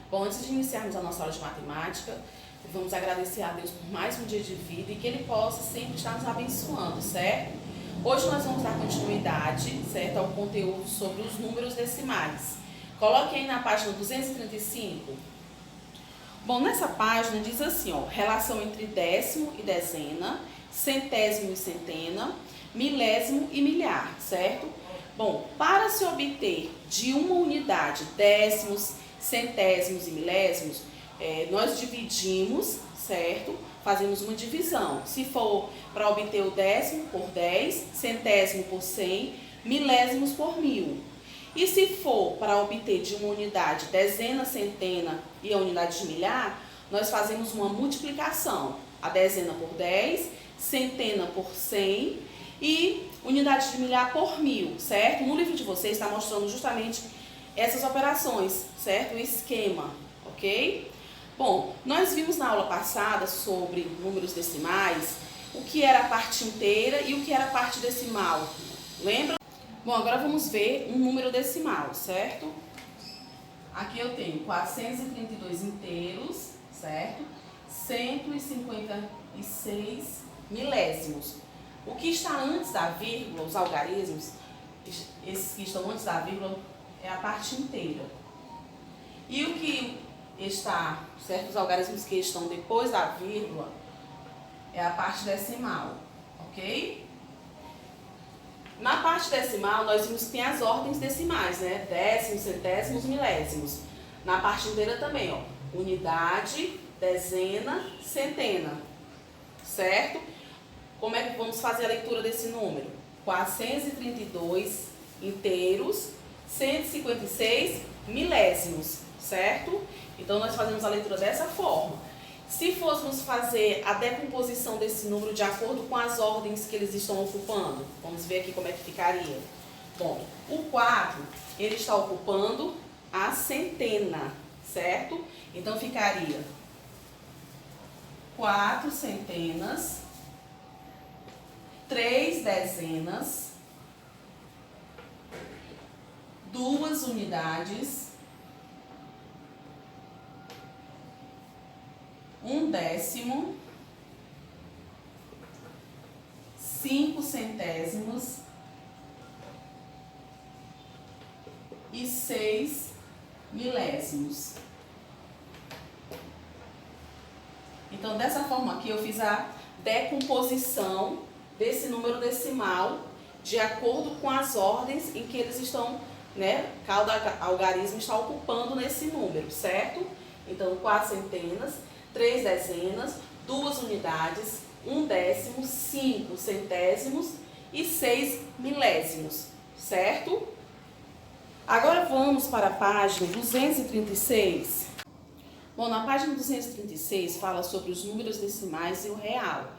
Bom, antes de iniciarmos a nossa aula de matemática, vamos agradecer a Deus por mais um dia de vida e que Ele possa sempre estar nos abençoando, certo? Hoje nós vamos dar continuidade, certo, ao conteúdo sobre os números decimais. Coloque aí na página 235. Bom, nessa página diz assim, ó, relação entre décimo e dezena, centésimo e centena, milésimo e milhar, certo? Bom, para se obter de uma unidade décimos, centésimos e milésimos, nós dividimos, certo? Fazemos uma divisão. Se for para obter o décimo por 10, centésimo por 100, milésimos por 1000. E se for para obter de uma unidade dezena, centena e a unidade de milhar, nós fazemos uma multiplicação. A dezena por 10, centena por 100 e unidade de milhar por 1000, certo? No livro de vocês está mostrando justamente essas operações, certo? O esquema, ok? Bom, nós vimos na aula passada sobre números decimais, o que era a parte inteira e o que era a parte decimal. Lembra? Bom, agora vamos ver um número decimal, certo? Aqui eu tenho 432 inteiros, certo? 156 milésimos. O que está antes da vírgula, os algarismos, esses que estão antes da vírgula, é a parte inteira. E o que está, certo? Os algarismos que estão depois da vírgula é a parte decimal, ok? Na parte decimal, nós vimos que tem as ordens decimais, né? Décimos, centésimos, milésimos. Na parte inteira também, ó. Unidade, dezena, centena, certo? Como é que vamos fazer a leitura desse número? 432 inteiros, 156 milésimos, certo? Então, nós fazemos a leitura dessa forma. Se fôssemos fazer a decomposição desse número de acordo com as ordens que eles estão ocupando, vamos ver aqui como é que ficaria. Bom, o 4, ele está ocupando a centena, certo? Então, ficaria 4 centenas, 3 dezenas, 2 unidades, 1 décimo, 5 centésimos e 6 milésimos. Então, dessa forma aqui, eu fiz a decomposição desse número decimal de acordo com as ordens em que eles estão, né? Cada algarismo está ocupando nesse número, certo? Então, 4 centenas, 3 dezenas, 2 unidades, 1 décimo, 5 centésimos e 6 milésimos, certo? Agora vamos para a página 236. Bom, na página 236 fala sobre os números decimais e o real.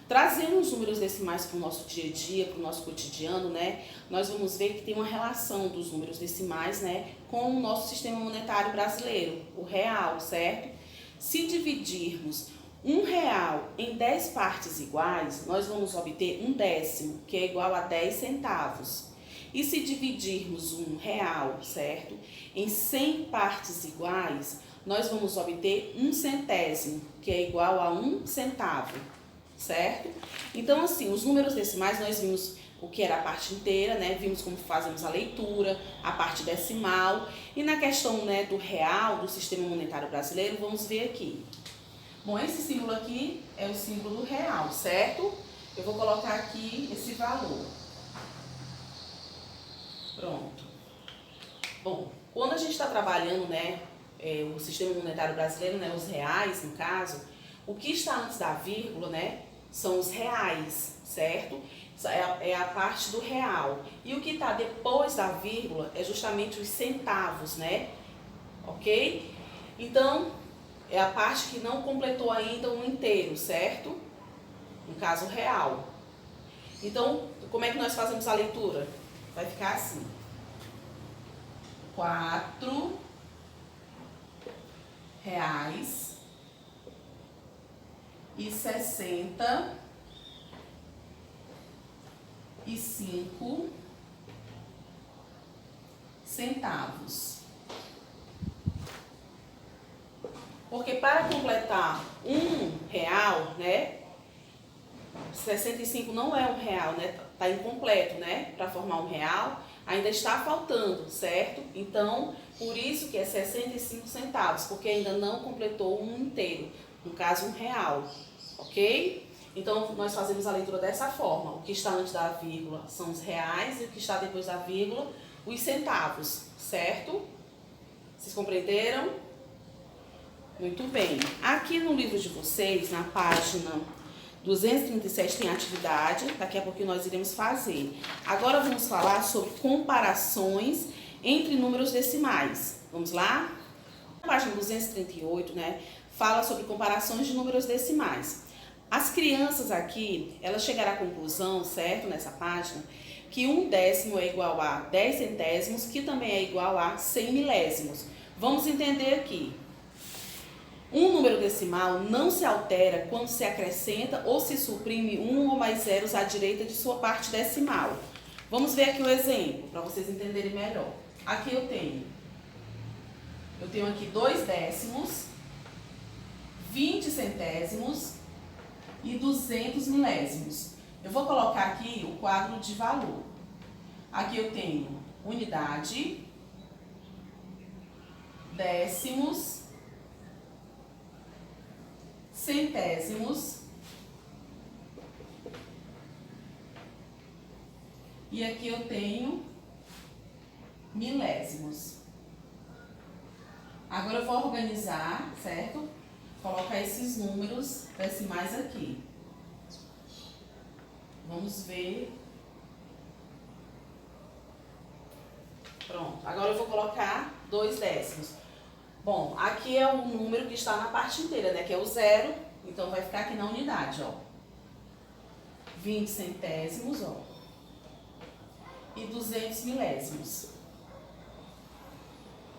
Trazendo os números decimais para o nosso dia a dia, para o nosso cotidiano, né? Nós vamos ver que tem uma relação dos números decimais, né, com o nosso sistema monetário brasileiro, o real, certo? Se dividirmos R$1 em 10 partes iguais, nós vamos obter 1 décimo, que é igual a 10 centavos. E se dividirmos R$1, certo, em 100 partes iguais, nós vamos obter 1 centésimo, que é igual a 1 centavo, certo? Então, assim, os números decimais nós vimos o que era a parte inteira, né? Vimos como fazemos a leitura, a parte decimal. E na questão, né, do real, do sistema monetário brasileiro, vamos ver aqui. Bom, esse símbolo aqui é o símbolo do real, certo? Eu vou colocar aqui esse valor. Pronto. Bom, quando a gente está trabalhando, né, o sistema monetário brasileiro, né, os reais, no caso, o que está antes da vírgula, né, são os reais, certo? É a parte do real. E o que está depois da vírgula é justamente os centavos, né? Ok? Então, é a parte que não completou ainda um inteiro, certo? No caso, real. Então, como é que nós fazemos a leitura? Vai ficar assim. 4 reais e 65 centavos. Porque para completar R$1, né? 65 não é R$1, né? Tá incompleto, né? Para formar R$1, ainda está faltando, certo? Então, por isso que é 65 centavos, porque ainda não completou um inteiro, no caso R$1, ok? Então, nós fazemos a leitura dessa forma. O que está antes da vírgula são os reais e o que está depois da vírgula, os centavos, certo? Vocês compreenderam? Muito bem. Aqui no livro de vocês, na página 237, tem atividade. Daqui a pouquinho nós iremos fazer. Agora vamos falar sobre comparações entre números decimais. Vamos lá? Na página 238, né, fala sobre comparações de números decimais. As crianças aqui, elas chegaram à conclusão, certo, nessa página, que 1/10 é igual a 10 centésimos, que também é igual a 100 milésimos. Vamos entender aqui. Um número decimal não se altera quando se acrescenta ou se suprime um ou mais zeros à direita de sua parte decimal. Vamos ver aqui o exemplo, para vocês entenderem melhor. Aqui eu tenho aqui 2 décimos, 20 centésimos e 200 milésimos. Eu vou colocar aqui o quadro de valor. Aqui eu tenho unidade, décimos, centésimos e aqui eu tenho milésimos. Agora eu vou organizar, certo? Colocar esses números decimais aqui. Vamos ver. Pronto. Agora eu vou colocar 2 décimos. Bom, aqui é o número que está na parte inteira, né? Que é o 0. Então vai ficar aqui na unidade, ó. 20 centésimos, ó. E 200 milésimos.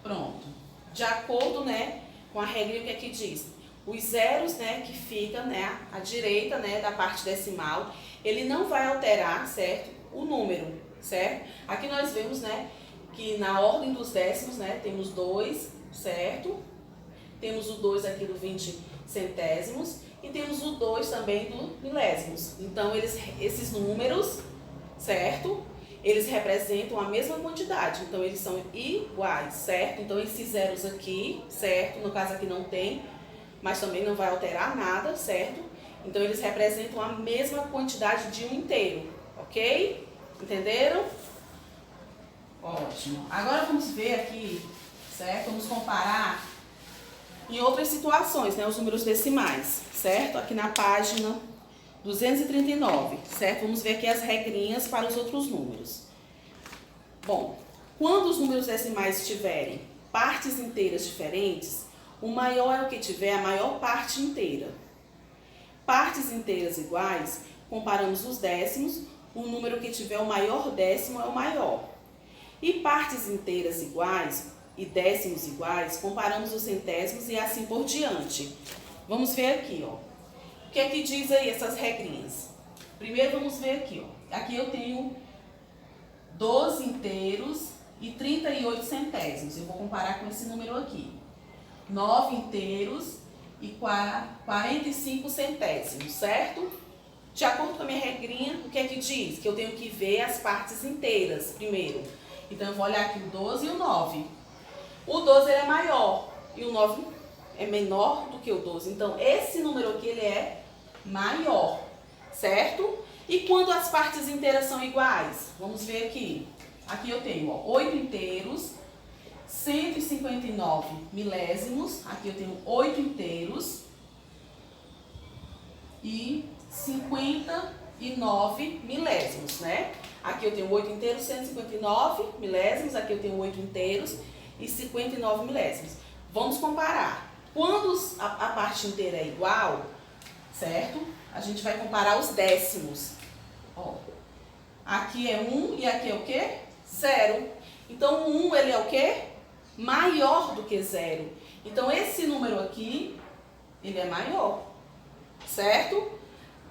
Pronto. De acordo, né, com a regra que aqui diz, os zeros, né, que fica, né, à direita, né, da parte decimal, ele não vai alterar, certo, o número, certo? Aqui nós vemos, né, que na ordem dos décimos, né, temos 2, certo? Temos o 2 aqui do 20 centésimos e temos o 2 também do milésimos. Então, esses números, certo? Eles representam a mesma quantidade, então eles são iguais, certo? Então, esses zeros aqui, certo? No caso aqui não tem, mas também não vai alterar nada, certo? Então, eles representam a mesma quantidade de um inteiro, ok? Entenderam? Ótimo. Agora vamos ver aqui, certo? Vamos comparar em outras situações, né? Os números decimais, certo? Aqui na página 239, certo? Vamos ver aqui as regrinhas para os outros números. Bom, quando os números decimais tiverem partes inteiras diferentes, o maior é o que tiver a maior parte inteira. Partes inteiras iguais, comparamos os décimos, o número que tiver o maior décimo é o maior. E partes inteiras iguais e décimos iguais, comparamos os centésimos e assim por diante. Vamos ver aqui, ó. O que é que diz aí essas regrinhas? Primeiro vamos ver aqui, ó. Aqui eu tenho 12 inteiros e 38 centésimos. Eu vou comparar com esse número aqui. 9 inteiros e 45 centésimos, certo? De acordo com a minha regrinha, o que é que diz? Que eu tenho que ver as partes inteiras primeiro. Então, eu vou olhar aqui o 12 e o 9. O 12 ele é maior e o 9 é menor do que o 12. Então, esse número aqui ele é maior, certo? E quando as partes inteiras são iguais? Vamos ver aqui. Aqui eu tenho, ó, 8 inteiros, 159 milésimos. Aqui eu tenho 8 inteiros e 59 milésimos, né? Aqui eu tenho 8 inteiros, 159 milésimos. Aqui eu tenho 8 inteiros e 59 milésimos. Vamos comparar. Quando a parte inteira é igual, certo? A gente vai comparar os décimos. Ó, aqui é 1 e aqui é o quê? 0. Então, o 1 ele é o quê? Maior do que 0. Então, esse número aqui, ele é maior, certo?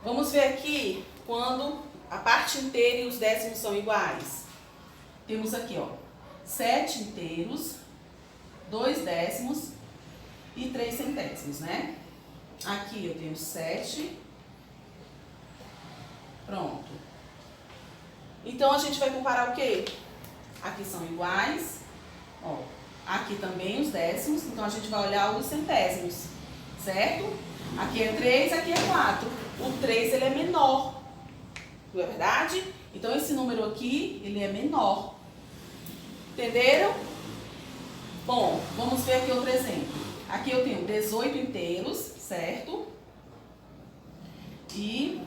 Vamos ver aqui quando a parte inteira e os décimos são iguais. Temos aqui, ó, 7 inteiros, 2 décimos e 3 centésimos, né? Aqui eu tenho 7. Pronto. Então, a gente vai comparar o quê? Aqui são iguais. Ó, aqui também os décimos. Então, a gente vai olhar os centésimos, certo? Aqui é 3, aqui é 4. O 3, ele é menor. Não é verdade? Então, esse número aqui, ele é menor. Entenderam? Bom, vamos ver aqui outro exemplo. Aqui eu tenho 18 inteiros, certo? E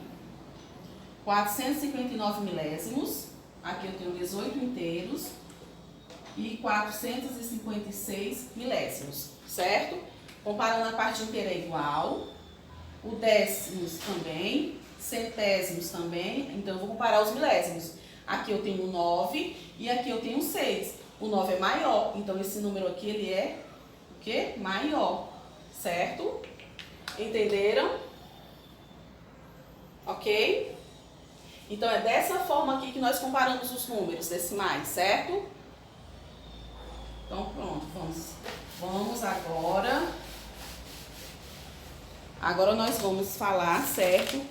459 milésimos. Aqui eu tenho 18 inteiros e 456 milésimos, certo? Comparando a parte inteira é igual. O décimos também, centésimos também. Então, eu vou comparar os milésimos. Aqui eu tenho 9 e aqui eu tenho 6. O 9 é maior, então esse número aqui, ele é o quê? Maior, certo? Entenderam? Ok? Então, é dessa forma aqui que nós comparamos os números decimais, certo? Então, pronto, vamos agora. Agora nós vamos falar, certo?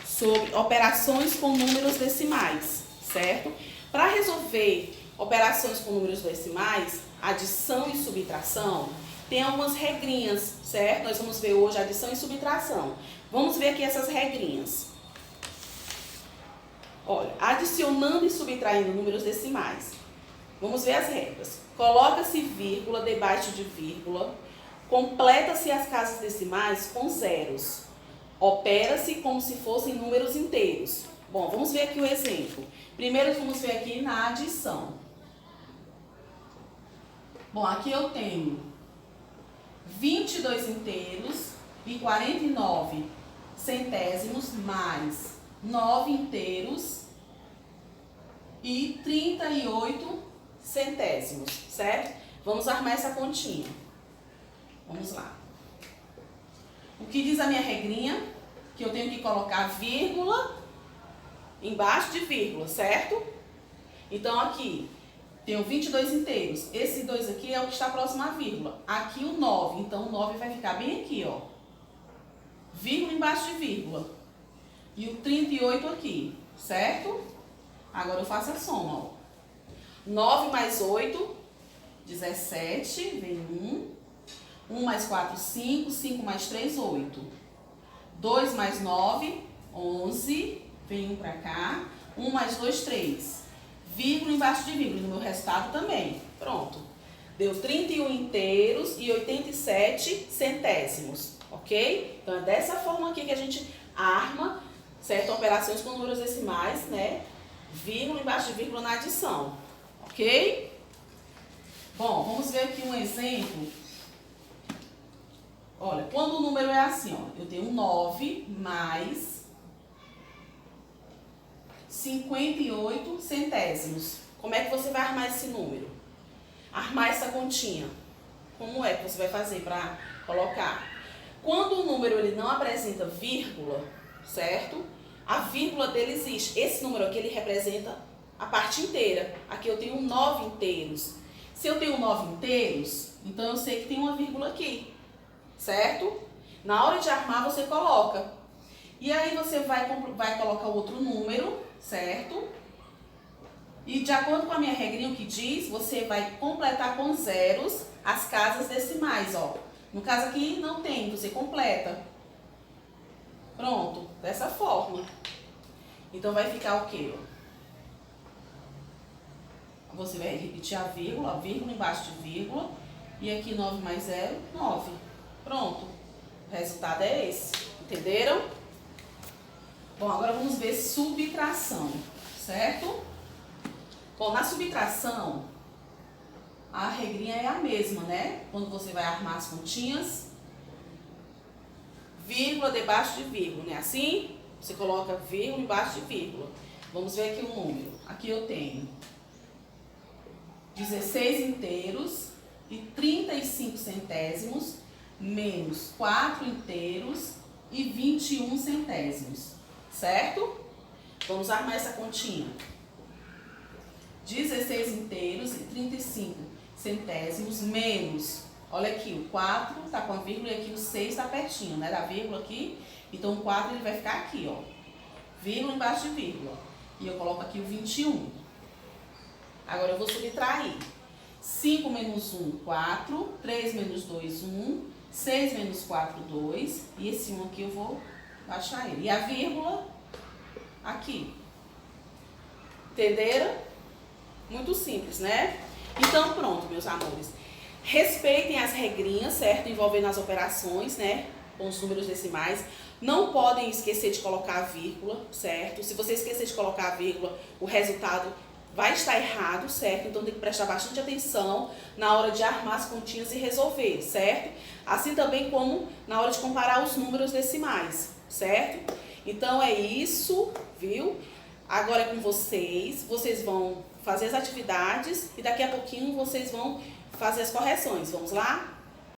Sobre operações com números decimais, certo? Para resolver operações com números decimais, adição e subtração, tem algumas regrinhas, certo? Nós vamos ver hoje adição e subtração. Vamos ver aqui essas regrinhas. Olha, adicionando e subtraindo números decimais. Vamos ver as regras. Coloca-se vírgula debaixo de vírgula. Completa-se as casas decimais com zeros. Opera-se como se fossem números inteiros. Bom, vamos ver aqui o exemplo. Primeiro vamos ver aqui na adição. Bom, aqui eu tenho 22 inteiros e 49 centésimos mais 9 inteiros e 38 centésimos, certo? Vamos armar essa continha. Vamos lá. O que diz a minha regrinha? Que eu tenho que colocar vírgula embaixo de vírgula, certo? Então, aqui, tenho 22 inteiros. Esse 2 aqui é o que está próximo à vírgula. Aqui o 9. Então, o 9 vai ficar bem aqui, ó. Vírgula embaixo de vírgula. E o 38 aqui, certo? Agora eu faço a soma, ó. 9 mais 8, 17, vem 1. 1 mais 4, 5. 5 mais 3, 8. 2 mais 9, 11. Vem 1 pra cá. 1 mais 2, 3. Vírgula embaixo de vírgula, no meu resultado também. Pronto. Deu 31 inteiros e 87 centésimos, ok? Então, é dessa forma aqui que a gente arma, certo? Operações com números decimais, né? Vírgula embaixo de vírgula na adição, ok? Bom, vamos ver aqui um exemplo. Olha, quando o número é assim, ó, eu tenho 9 mais 58 centésimos. Como é que você vai armar esse número? Armar essa continha. Como é que você vai fazer para colocar? Quando o número ele não apresenta vírgula, certo? A vírgula dele existe. Esse número aqui ele representa a parte inteira. Aqui eu tenho 9 inteiros. Se eu tenho 9 inteiros, então eu sei que tem uma vírgula aqui, certo? Na hora de armar você coloca. E aí você vai colocar outro número, certo? E de acordo com a minha regrinha, o que diz, você vai completar com zeros as casas decimais, ó. No caso aqui não tem, você completa. Pronto, dessa forma. Então vai ficar o quê? Você vai repetir a vírgula embaixo de vírgula. E aqui 9 mais 0, 9. Pronto. O resultado é esse. Entenderam? Bom, agora vamos ver subtração, certo? Bom, na subtração, a regrinha é a mesma, né? Quando você vai armar as continhas, vírgula debaixo de vírgula, né? Assim, você coloca vírgula embaixo de vírgula. Vamos ver aqui o número. Aqui eu tenho 16 inteiros e 35 centésimos, menos 4 inteiros e 21 centésimos, certo? Vamos armar essa continha. 16 inteiros e 35 centésimos, menos, Olha aqui, o 4 tá com a vírgula e aqui o 6 tá pertinho, né, da vírgula aqui. Então o 4 ele vai ficar aqui, ó. Vírgula embaixo de vírgula. E eu coloco aqui o 21. Agora eu vou subtrair. 5 menos 1, 4. 3 menos 2, 1. 6 menos 4, 2. E esse 1 aqui eu vou baixar ele. E a vírgula aqui. Entenderam? Muito simples, né? Então pronto, meus amores. Respeitem as regrinhas, certo? Envolvendo as operações, né? Com os números decimais. Não podem esquecer de colocar a vírgula, certo? Se você esquecer de colocar a vírgula, o resultado vai estar errado, certo? Então tem que prestar bastante atenção na hora de armar as continhas e resolver, certo? Assim também como na hora de comparar os números decimais, certo? Então é isso, viu? Agora é com vocês, vocês vão fazer as atividades e daqui a pouquinho vocês vão fazer as correções. Vamos lá?